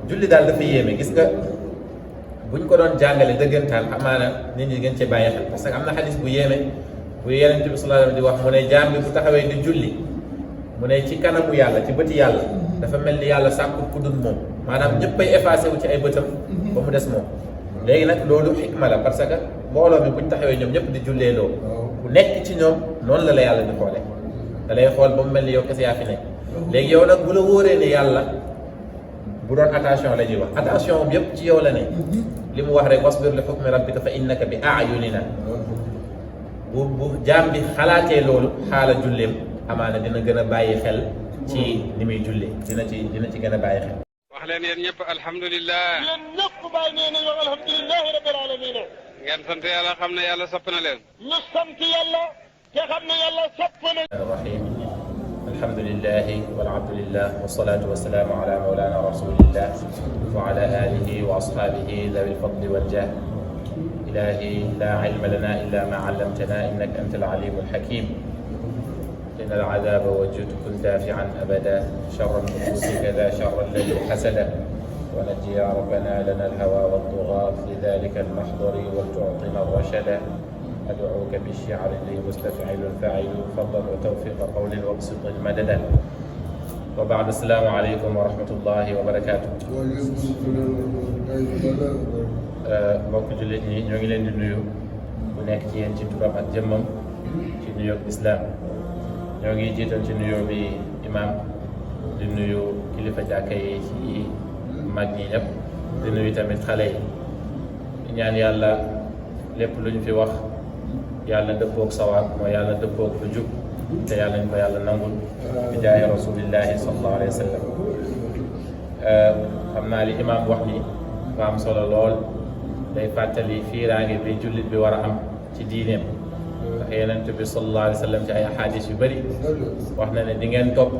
julli daal dafa yéeme gis nga buñ ko doon jàngale dëggantaan amaana nit ñi gën cee bàyyi xel parce que am na xadis bu yéeme bu Yonent bi sallallahu alayhi wa sallam di wax mu ne jaam bi bu taxawee di julli mu ne ci kanamu yàlla ci bëti yàlla dafa mel ni yàlla sàkkul ku dul moom maanaam ñëppay effacé wu ci ay bëtam ba mu des moom. léegi nag loolu xikma la parce que mbooloo mi buñ taxawee ñoom ñëpp di jullee loo ku nekk ci ñoom noonu la yàlla di xoole da lay xool ba mu mel ni yow kese yaa fi nekk léegi yow nag bu la wóoree ne yàlla bu doon attention la ñuy wax attention bi yëpp ci yow la ne li mu wax rek wasbir li xukmi rabbika fa innaka bi ayunina bu jaam bi xalaatee loolu xaala julleem amaana dina gën a bàyyi xel ci ni muy jullee dina ci gën a bàyyi xel. wax leen yéen ñëpp alhamdulilah. yéen ñëpp bàyyi nee nañu alhamdulilah rabbil alamin. ngeen sant yàlla xam ne yàlla sopp na leen. ñu sant yàlla te xam ne yàlla sopp na. rahim alhamdulilahi walhamdulillah wasalaatu wasalaamu ala mawlana rasulillah wa ala alihi wa ashabihi dawi lfadli waljah ilahi la ilma lana illa ma allamtana innaka anta alalimu alhakim إن العذاب وجدك دافعا أبدا شر النفوس كذا شر الذي حسد ونجي يا ربنا لنا الهوى والطغاة لذلك المحضر ولتعطنا الرشد أدعوك بالشعر لي مستفعل فاعل فضل وتوفيق قول وابسط المدد وبعد السلام عليكم ورحمة الله وبركاته. mbokk jullit ñi ñoo ngi leen di nuyu bu nekk ci yéen ci turam ak jëmmam ci nuyoo islam. ñoo ngi jiital ci nuyoo bi imam di nuyu kilifa jàkka yi ci mag ñi ñëpp di nuyu tamit xale yi di ñaan yàlla lépp lu ñu fi wax yàlla dëppoog sawaab mooy yàlla dëppoog lu jub te yàlla ñu ko yàlla nangul bi jaaye rasulillahi sallallahu alayhi wa sallam xam naa li imam wax ni fa am solo lool day fàttali fiiraange bi jullit bi war a am ci diineem ndax Yonent bi sallallahu alayhi wa sallam ci ay ahadis yu bëri wax na ne di ngeen topp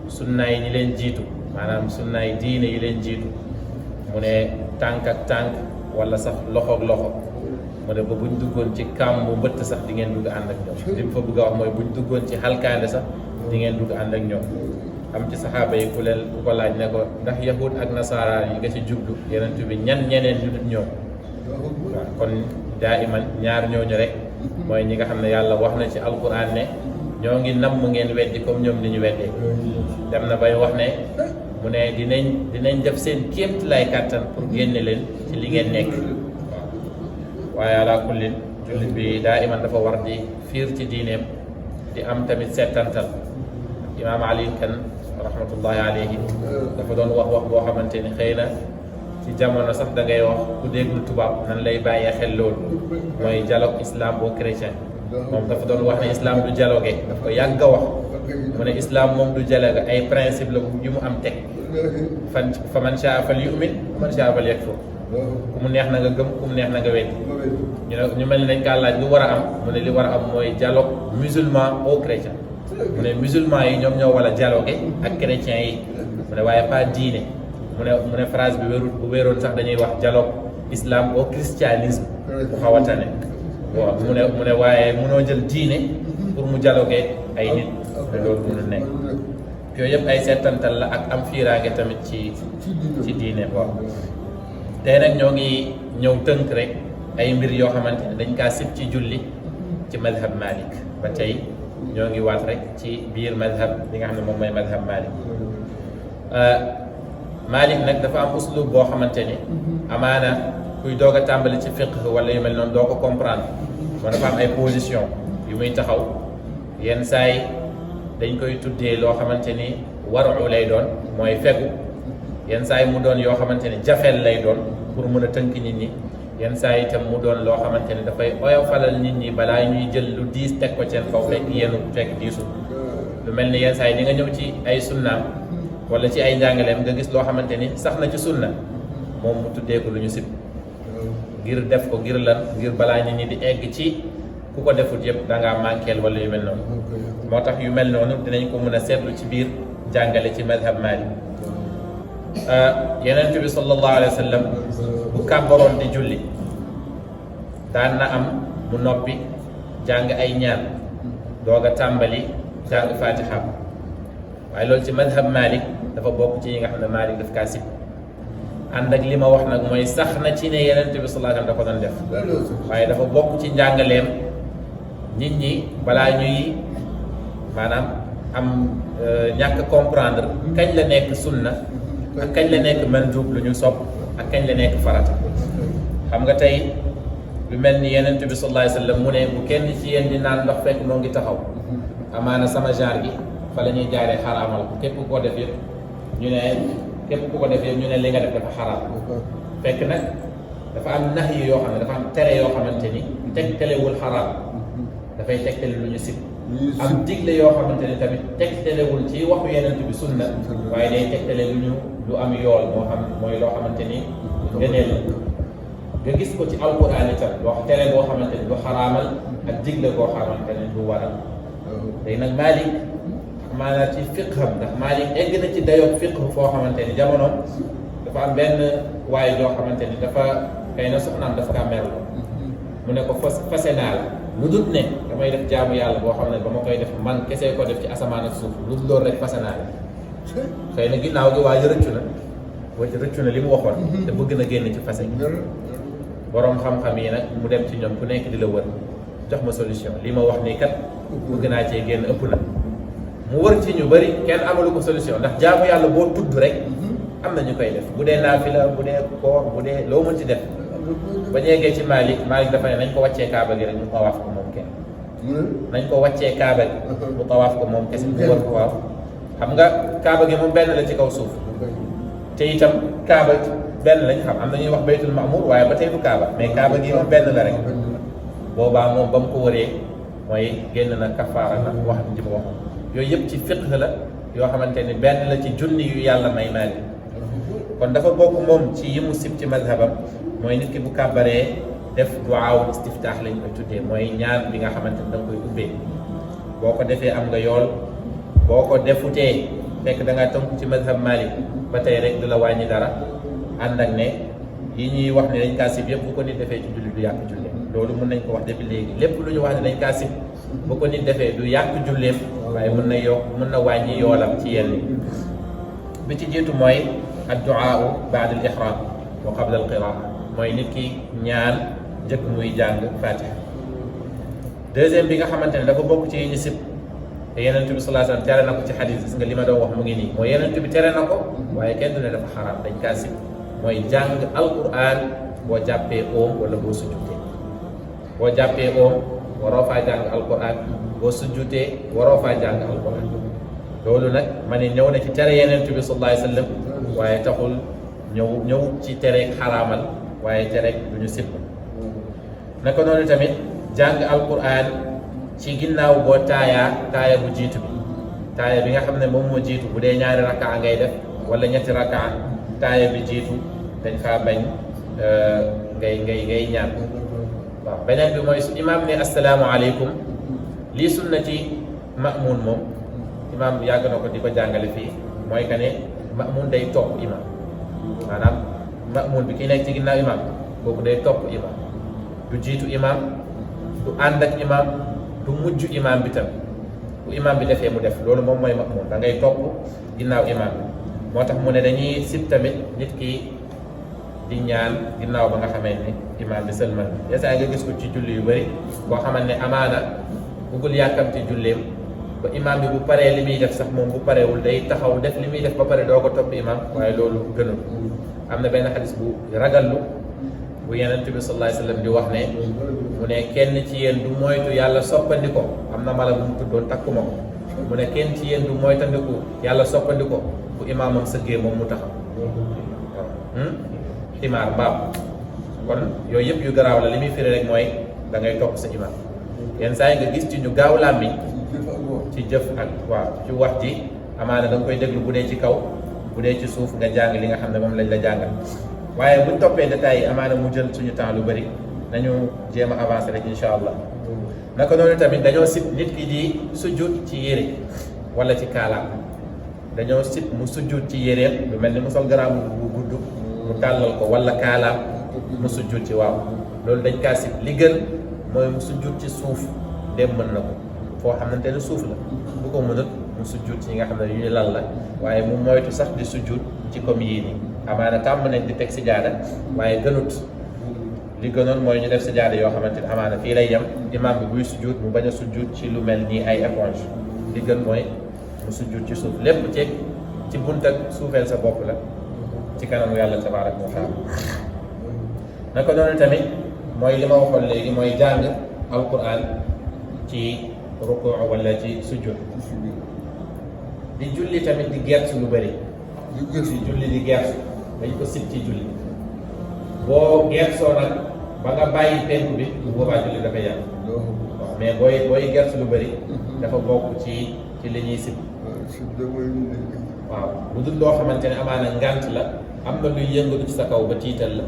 sunnaay ñi leen jiitu maanaam sunnaay diine yi leen jiitu mu ne tànk ak tànk wala sax loxo ak loxo mu ne ba buñ duggoon ci kàmbu mbëtt sax di ngeen dugg ànd ak ñoom li mu fa bëgg a wax mooy buñ duggoon ci xalkaande sax di ngeen dugg ànd ak ñoom am ci saxaaba yi ku ko laaj ne ko ndax yahud ak nasaara yi nga ci jublu Yonent bi ñeneen ñu dut ñoom waaw kon daa iman ñaar ñooñu rek mooy ñi nga xam ne yàlla wax na ci alquran ne ñoo ngi namm ngeen weddi comme ñoom ni ñu weddee dem na bay wax ne mu ne dinañ def seen kéemt lay kàttan pour génne leen ci li ngeen nekk waaw waaye ala kullin jullit bi daa iman dafa war di fiir ci diineem di am tamit settantal imaam Ali Kan rahmatullahi alayhi dafa doon wax boo xamante ni xëy na ci jamono sax da ngay wax ku déglu tubaab nan lay bàyyee xel loolu mooy dialogue islam boo chrétien moom dafa doon wax ne islam du dialogue daf ko yàgg a wax mu ne islam moom du dialogue ay principe la yu mu am teg fa man shaa fal yu'min wa man shaa fal yakfur ku mu neex na nga gëm ku mu neex na nga weddi ñu mel ni dañ kaa laaj lu war a am mu ne li war a am mooy dialogue musulman au chrétien mu ne musulman yi ñoom ñoo war a dialogue ak chrétiens yi mu ne waaye pas diine mu ne phrase bi bu wéeroon sax dañuy wax dialogue islam au christianisme bu xaw a tane waaw mu ne waaye mënoo jël diine pour mu dialoguer ay nit te loolu mënul nekk yooyu yëpp ay seetantal la ak am fiiraange tamit ci diine waaw tey nag ñoo ngi ñëw tënk rek ay mbir yoo xamante ne dañ kaa sib ci julli ci madhab Malik ba tey ñoo ngi waat rek ci biir madhab li nga xam ne moom mooy madhab Malik Malik nag dafa am uslub boo xamante ni amaana kuy doog a tàmbali ci fiqh wala yu mel noonu doo ko comprendre moo dafa am ay position yu muy taxaw yenn saa yi dañ koy tuddee loo xamante ni waru lay doon mooy fegu yenn saa yi mu doon yoo xamante ni jafeel lay doon pour mën a tënk nit ñi yenn saa yi itam mu doon loo xamante ni dafay oyofalal nit ñi balaa ñuy jël lu diis teg ko seen kaw fekk yéenu fekk diisul lu mel ni yenn saa yi di nga ñëw ci ay sunnaam wala ci ay njàngaleem nga gis loo xamante ni sax na ci sunna moom mu tuddee ko lu ñu sib ngir def ko ngir lan ngir balaa nit ñi di egg ci ku ko defut yëpp da ngaa manqueel wala yu mel noonu moo tax yu mel noonu dinañ ko mën a seetlu ci biir jàngale ci madhab Malik Yonent bi sallallahu alayhi wa sallam bu kàbbaroon di julli daan na am mu noppi jàng ay ñaan doog a tàmbali jàng fatiha waaye loolu ci madhab Malik dafa bokk ci yi nga xam ne Malik daf kaa sib ànd ak li ma wax nag mooy sax na ci ne Yonent bi sallallahu alayhi wa sallam da ko doon def waaye dafa bokk ci njàngaleem nit ñi balaa ñuy maanaam am ñàkk comprendre kañ la nekk sunna ak kañ la nekk mandub lu ñu sopp ak kañ la nekk farata xam nga tey lu mel ni Yonent bi sallallahu alayhi wa sallam mu ne bu kenn ci yéen di naan ndox fekk moo ngi taxaw amaana sama genre gi fa la ñuy jaaree xaraamal ko képp ku ko def yëpp ñu ne képp ku ko def yëpp ñu ne li nga def dafa xaraam fekk nag dafa am nax yi yoo xam ne dafa am tere yoo xamante ni tegtalewul xaraam dafay tegtale lu ñu sib am digle yoo xamante ni tamit tegtalewul ci waxu Yonent bi sunna waaye day tegtale lu am yool moo xam mooy loo xamante ni ngëneel nga gis ko ci alquran itam wax tere boo xamante ni du xaraamal ak digle boo xamante ni du waral léegi nag Malik maanaam ci fiqham ndax Malik egg na ci dayoog fiqh foo xamante ni jamonoom dafa am benn waaye joo xamante ni dafa xëy na soxnaam dafa kaa merlu mu ne ko fase naa la lu dul ne damay def jaamu yàlla boo xam ne ba ma koy def man kese ko def ci asamaan ak suuf lu dul loolu rek fase naa la xëy na ginnaaw gi waaye rëccu na li mu waxoon te bëgg na génn ci fase borom xam-xam yi nag mu dem ci ñoom ku nekk di la wër jox ma solution li ma wax nii kat bëgg naa cee génn ëpp na mu wër ci ñu bëri kenn amalu ko solution ndax jaamu yàlla boo tudd rek am na ñu koy def bu dee naafila bu dee koor bu dee loo mën ci def ba ñeegee ci Malik dafa ne nañ ko wàccee kaaba gi rek mu tawaaf ko moom kenn nañ ko wàccee kaaba gi mu tawaaf ko moom kese mu wër ko waaw xam nga kaaba gi moom benn la ci kaw suuf te itam kaaba benn lañ xam am na ñuy wax baytul maamur waaye ba tey du kaaba mais kaaba gi moom benn la rek boobaa moom ba mu ko wëree mooy génn na kafaara na wax ji mu wax yooyu yëpp ci fiqh la yoo xamante ni benn la ci junni yu yàlla may Malik kon dafa bokk moom ci yi mu sib ci mazhabam mooy nit ki bu kàbbaree def duwaawu istiftaax lañ koy tuddee mooy ñaan bi nga xamante ni da nga koy ubbee boo ko defee am nga yool boo ko defutee fekk da ngaa tënku ci mazhab Malik ba tey rek du la wàññi dara ànd ak ne yi ñuy wax ne dañ kaa sib yëpp bu ko nit defee ci julli du yàq julleem loolu mën nañ ko wax depuis léegi lépp lu ñu wax ne dañ kaa sib bu ko nit defee du yàq julleem waaye mën na wàññi yoolam ci yenn bi ci jiitu mooy adduaa baada al ihram wa qabla al qiraa mooy nit ki ñaan njëkk muy jàng fatiha deuxième bi nga xamante ne dafa bokk ci yi ñu sib te Yonent bi sallallahu alayhi wa sallam tere na ko ci xadis gis nga li ma doon wax mu ngi nii mooy Yonent bi tere na ko waaye kenn du ne dafa xaraam dañ kaa sib mooy jàng alquran boo jàppee oom wala boo sujjutee boo jàppee oom waroo faa jàng alquran boo sujjutee waroo faa jàng alquran loolu nag ma ne ñëw na ci tere Yonent bi sallallahu alayhi wa sallam waaye taxul ñëw ci tere xaraamal waaye tere du ñu sib naka noonu tamit jàng alquran ci ginnaaw boo taaya bu jiitu bi taaya bi nga xam ne moom moo jiitu bu dee ñaari rakaa ngay def wala ñetti rakaa taaya bi jiitu dañ faa bañ ngay ñaan waaw beneen bi mooy su imaam ne assalaamu aleykum lii sunna ci ma'muun moom imaam yàgg na ko di ko jàngale fii mooy que ne ma'muun day topp imaam maanaam ma'muun bi ki nekk ci ginnaaw imaam boobu day topp imaam du jiitu imaam du ànd ak imaam du mujj imaam bi tam bu imaam bi defee mu def loolu moom mooy ma'muun da ngay topp ginnaaw imaam bi moo tax mu ne dañuy sib tamit nit ki di ñaan ginnaaw ba nga xamee ni imaam bi sëlmal yeesaa nga gis ko ci julli yu bëri boo xamante ne amaana bëggul yàkkamti julleem ba imaam bi bu paree li muy def sax moom bu pareewul day taxaw def li muy def ba pare doo ko topp imaam waaye loolu gënul am na benn xadis bu ragallu bu Yonent bi sallallahu alayhi wa sallam di wax ne mu ne kenn ci yéen du moytu yàlla soppandiko am na mala bu mu tuddoon takkuma ko mu ne kenn ci yéen du moytandiku yàlla soppandiko bu imaamam sëggee moom mu taxaw waaw ximaar mbaam kon yooyu yëpp yu garaaw la li muy firi rek mooy da ngay topp sa imaam yenn saa yi nga gis ci ñu gaaw làmmiñ ci jëf ak waaw ci wax ji amaana da nga koy déglu bu dee ci kaw bu dee ci suuf nga jàng li nga xam ne moom lañ la jàngal waaye buñ toppee détails yi amaana mu jël suñu temps lu bëri nañu jéem a avancer rek incha allah naka noonu tamit dañoo sib nit ki di sujjut ci yére wala ci kaalaam dañoo sib mu sujjut ci yéreem lu mel ni mu sol garaam bu gudd mu tàllal ko wala kaalaam mu sujjut ci waaw loolu dañ kaa sib li gën mooy mu sujjut ci suuf dem mën na ko foo xamante ne suuf la bu ko mënut mu sujjut ci nga xam ne yu ñu lal la waaye mu moytu sax di sujjut ci comme yii nii amaana tàmm nañ di teg sijaada waaye gënut li gënoon mooy ñu def sijaada yoo xamante ne amaana fii lay yem imaam bi buy sujjuut mu bañ a sujjuut ci lu mel nii ay éponge li gën mooy mu sujjuut ci suuf lépp ci bunt ak suufeel sa bopp la ci kanamu yàlla tabaaraka wa taala naka noonu tamit mooy li ma waxoon léegi mooy jàng alquran ci rukuu wala ci sujjuut di julli tamit di gersu lu bëri di julli di gersu dañ ko sib ci julli boo gersoo nag ba nga bàyyi penku bi bu boobaa julli dafa yàq waaw mais booy gersu lu bëri dafa bokk ci li ñuy sib waaw lu dul loo xamante ne amaana ngant la am na luy yëngatu ci sa kaw ba tiital la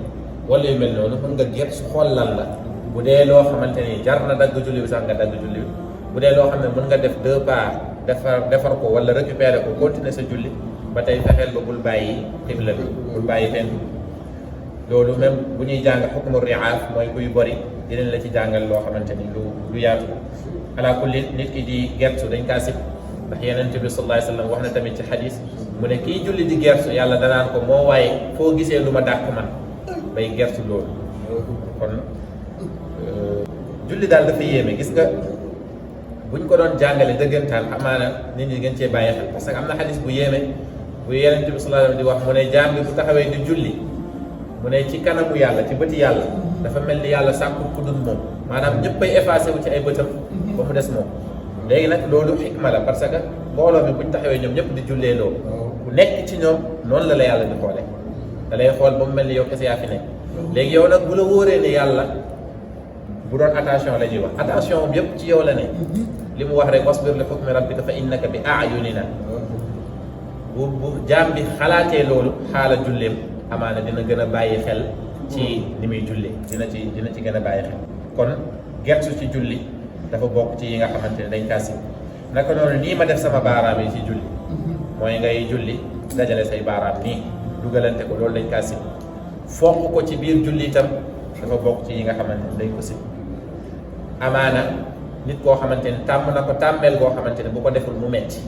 wala yu mel noonu mën nga gersu xool lan la bu dee loo xamante ni jar na dagg julli bi sax nga dagg julli bi bu dee loo xam ne mën nga def 2 pas defar ko wala récupérer ko continuer sa julli ba tey fexeel ba bul bàyyi xibla bi bul bàyyi penku loolu même bu ñuy jàng xukmu riaaf mooy kuy bori dinañ la ci jàngal loo xamante ni lu yaatu ala kulli nit ki di gersu dañ kaa sib ndax Yonent bi sallallahu alayhi wa sallam wax na tamit ci xadis mu ne kii julli di gersu yàlla danaan ko moo waaye foo gisee lu ma dàq man bay gersu loolu kon julli daal dafa yéeme gis nga buñ ko doon jàngale dëggantaan amaana nit ñi gën cee bàyyi xel parce que am na xadis bu yéeme bu Yonent bi sallallahu alayhi wa sallam di wax mu ne jaam bi bu taxawee di julli mu ne ci kanamu yàlla ci bëti yàlla dafa mel ni yàlla sàkkul ku dul moom maanaam ñëpp ay effacé wu ci ay bëtam ba mu des moom léegi nag loolu xikma la parce que mbooloo mi buñ taxawee ñoom ñëpp di jullee loolu ku nekk ci ñoom noonu la yàlla di xoolee da lay xool ba mu mel ni yow kese yaa fi nekk léegi yow nag bu la wóoree ne yàlla bu doon attention la ñuy wax attention bi yëpp ci yow la ne li mu wax rek wasbir li hukmi rabbika fa innaka bi a'yunina bu jaam bi xalaatee loolu xaala julleem amaana dina gën a bàyyi xel ci ni muy jullee dina ci gën a bàyyi xel kon gersu ci julli dafa bokk ci yi nga xamante ne dañ kaa sib naka noonu nii ma def sama baaraam yi ci julli mooy ngay julli dajale say baaraam nii dugalante ko loolu dañ kaa sib fonk ko ci biir julli itam dafa bokk ci yi nga xamante ne dañ ko sib amaana nit koo xamante ne tàmm na ko tàmmeel goo xamante ne bu ko deful mu metti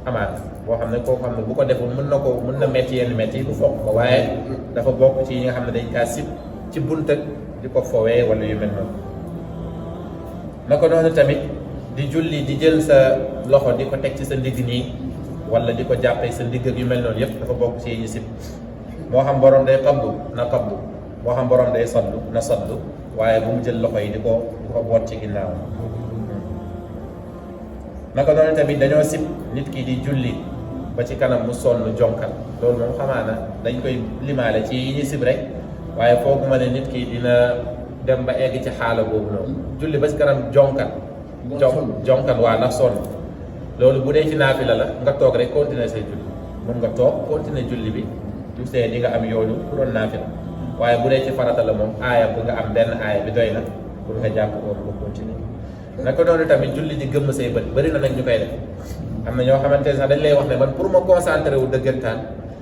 amaana boo xam ne koo xam ne bu ko deful mën na metti yenn metti bu fonk ko waaye dafa bokk ci yi nga xam ne dañ kaa sib ci bunt ak di ko fowee wala yu mel noonu naka noonu tamit di julli di jël sa loxo di ko teg ci sa ndigg nii wala di ko jàppee sa ndigg ak yu mel noonu yëpp dafa bokk ci yi ñu sib moo xam borom day qabdu na qabdu moo xam borom day saddu na saddu waaye bu mu jël loxo yi di ko boot ci ginnaaw naka noonu tamit dañoo sib nit ki di julli ba ci kanam mu sonn jonkal loolu moom xamaana dañ koy limaale ci yi ñu sib rek waaye fooguma ne nit ki dina dem ba egg ci xaala boobu noonu julli ba ci kanam jonkan waa ndax sonn loolu bu dee ci naafila la nga toog rek continuer say julli mun nga toog continuer julli bi du see di nga am yoonu ku doon naafila waaye bu dee ci farata la moom aaya bu nga am benn aaya bi doy na pour nga jàpp boobu nga continuer naka noonu tamit julli di gëmm say bët bëri na nag ñu koy def am na ñoo xamante ne sax dañ lay wax ne man pour ma concentré wu dëggantaan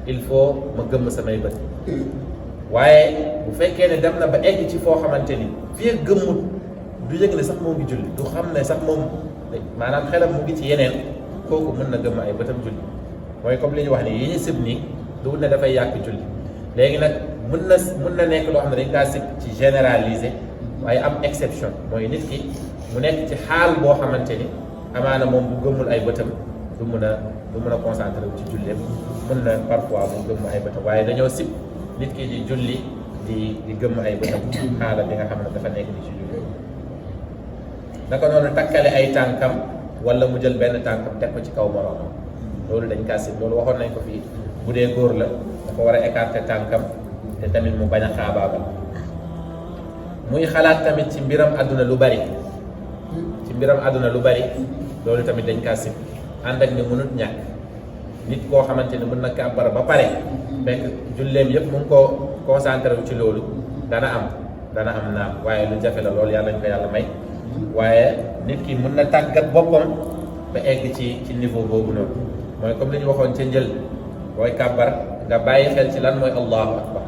il faut ma gëmm samay bët waaye bu fekkee ne dem na ba egg ci foo xamante ni fii ak gëmmut du yëg ne sax moo ngi julli du xam ne sax moom maanaam xelam mu ngi ci yeneen kooku mën na gëmm ay bëtam julli mooy comme li ñu wax ni yi ñu sib nii du ne dafay yàq julli léegi nag mën na nekk loo xam ne dañ kaa sib ci généraliser waaye am exception mooy nit ki mu nekk ci xaal boo xamante ni amaana moom bu gëmmul ay bëtam du mën a concentré wu ci julleem mën na parfois mu gëmm ay bëtam waaye dañoo sib nit ki di julli di gëmm ay bëtam xaala bi nga xam ne dafa nekk di ci julli naka noonu takkale ay tànkam wala mu jël benn tànkam teg ko ci kaw moroomam loolu dañ kaa sib loolu waxoon nañ ko fii bu dee góor la dafa war a écarter tànkam te tamit mu bañ a xaabaabal muy xalaat tamit ci mbiram àdduna lu bari loolu tamit dañ kaa sib ànd ak ni mënut ñàkk nit koo xamante ni mën na kàbbar ba pare fekk julleem yëpp mu ngi ko concentré wu ci loolu dana am naam waaye lu jafe la loolu yàlla ñu ko yàlla may waaye nit ki mën na tàggat boppam ba egg ci niveau boobu noonu mooy comme li ñu waxoon ca njël booy kàbbar nga bàyyi xel ci lan mooy allahu akbar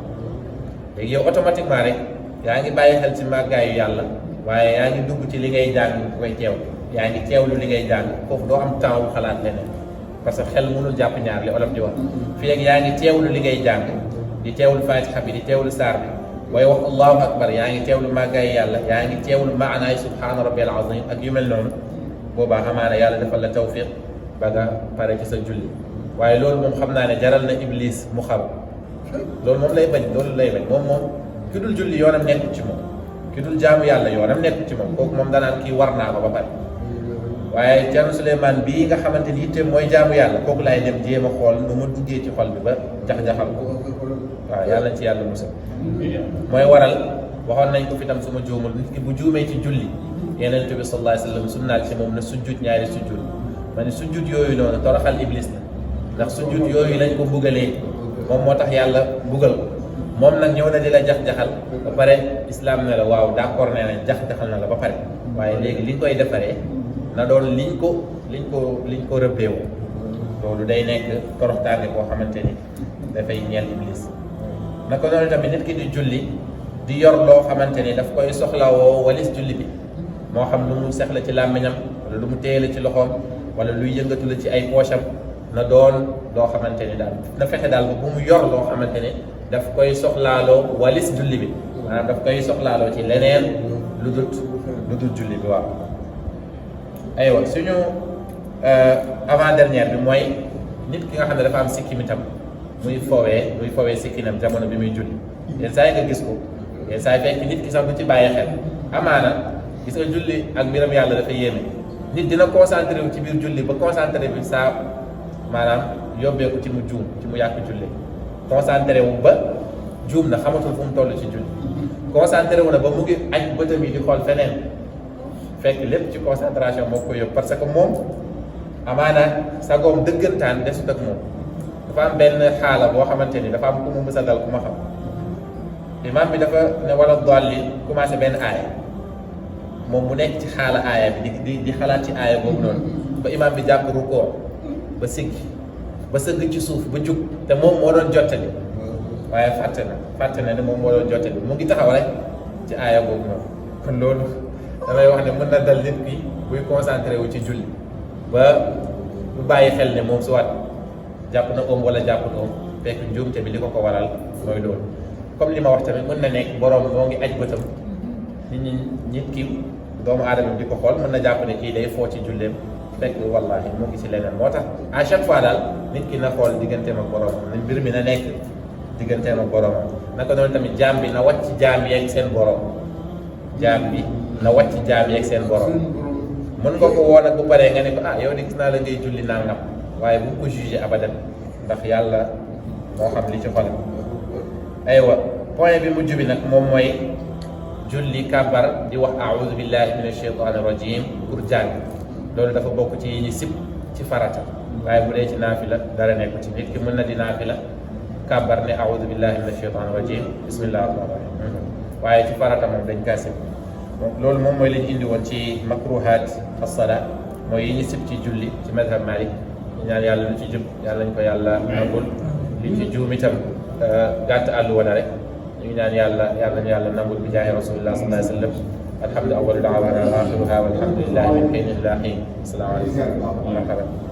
léegi yow automatiquement rek yaa ngi bàyyi xel ci màggaayu yàlla waaye yaa ngi dugg ci li ngay jàng koy teew yaa ngi teewlu li ngay jàng foofu doo am temps xalaat leneen parce que xel mënul jàpp ñaar li olof di wax fii ak yaa ngi teewlu li ngay jàng di teewlu fatiha bi di teewlu saar bi booy wax allahu akbar yaa ngi teewlu màggaay yàlla yaa ngi teewlu maanaay subhaana rabbil azim ak yu mel noonu boobaa xamaana yàlla defal la tawfiq ba nga pare ci sa julli waaye loolu moom xam naa ne jaral na iblis mu xaru loolu moom lay bañ moom ki dul julli yoonam nekkul ci moom ki dul jaamu yàlla yoonam nekkul ci moom kooku moom danaan kii war naa ko ba pare waaye Thierno Souleymane bii nga xamante ni itte mooy jaamu yàlla kooku laay dem jéem a xool nu ma duggee ci xol bi ba jax-jaxal ko waaw yàlla ci yàlla musal mooy waral waxoon nañ ko fi tam suma juumul nit ki bu juumee ci julli Yonent bi sallallahu alayhi wa sallam sunnaal ci moom na sujjud ñaari sujjud ma ne sujjud yooyu noonu toroxal iblis la ndax sujjud yooyu lañ ko mbugalee moom moo tax yàlla mbugal ko moom nag ñëw na di la jax-jaxal ba pare islam ne la waaw d'accord nee nañ jax-jaxal na la ba pare waaye léegi li koy defaree na doon liñ ko rëbbee woo loolu day nekk toroxtaange boo xamante ni dafay ñeel iblis naka noonu tamit nit ki di julli di yor loo xamante ni daf koy soxlawoo walis julli bi moo xam lu mu sex la ci làmmiñam wala lu mu téye la ci loxoom wala luy yëngatu la ci ay poosam na doon loo xamante ni daal na fexe daal ba bu mu yor loo xamante ni daf koy soxlaaloo walis julli bi maanaam daf koy soxlaaloo ci leneen lu dul julli bi waaw aywa suñu avant dernière bi mooy nit ki nga xam ne dafa am sikkim itam muy fowee sikkinam jamono bi muy julli yenn saa yi nga gis ko yenn saa yi fekk nit ki sax du ci bàyyi xel amaana gis nga julli ak mbiram yàlla dafa yéeme nit dina concentré wu ci biir julli ba concentré bi saa maanaam yóbbee ko ci mu juum ci mu yàq julli concentré wu ba juum na xamatul fu mu toll ci julli concentré wu na ba mu ngi aj bëtam yi di xool feneen fekk lépp ci concentration moo ko yóbbu parce que moom amaana sagoom dëggantaan desut ak moom dafa am benn xaala boo xamante ni dafa am ku mu mës a dal ku ma xam imam bi dafa ne wala dolli commencé benn aaya moom mu nekk ci xaala aaya bi di xalaat ci aaya boobu noonu ba imam bi jàpp rukkoo ba siggi ba sëgg ci suuf ba jug te moom moo doon jottali waaye fàtte na ne moom moo doon jottali mu ngi taxaw rek ci aaya boobu noonu kon loolu damay wax ne mën na dal nit ki buy concentré wu ci julli ba bu bàyyi xel ne moom su waat jàpp na oom wala jàpp na oom fekk njuumte bi li ko waral mooy loolu comme li ma wax tamit mën na nekk borom moo ngi aj bëtam nit ki doomu aadama bi di ko xool mën na jàpp ne kii day foo ci julleem fekk wallahi mu ngi ci leneen moo tax à chaque fois daal nit ki na xool digganteem ak boromam ne mbir mi na nekk digganteem ak boromam naka noonu tamit jaam bi na wàcc jaam yeeg seen borom jaam bi na wàcc jaam yeeg seen borom mën nga ko woon ak bu paree nga ne ko yow de gis naa la ngay julli nangam waaye bu ko jugé abadan ndax yàlla moo xam li ci xol aywa point bi mujj bi nag moom mooy julli kàbbar di wax a'udhu billahi minash shaytanir rajim pour jàng loolu dafa bokk ci yi ñu sib ci farata waaye bu dee ci naafila dara nekk ci nit ki mën na di naafila kàbbar ne a'udhu billahi minash shaytanir rajim bismillahir rahmanir rahim waaye ci farata moom dañ kaa sib donc loolu moom mooy li ñu indi woon ci makruhat as-salat mooy yi ñu sib ci julli ci madhab Malik ñu ñaan yàlla lu ci jub yàlla ñu ko yàlla nangul li ci juum itam gàtt àllu wala rek ñu ngi ñaan yàlla ñu yàlla nangul bi jaahi rasulillah sallallahu alayhi wa sallam alhamdu awwalu da'wana wa akhiruha walhamdulillahi min hiin ila hiin assalaamu alaykum wa rahmatullah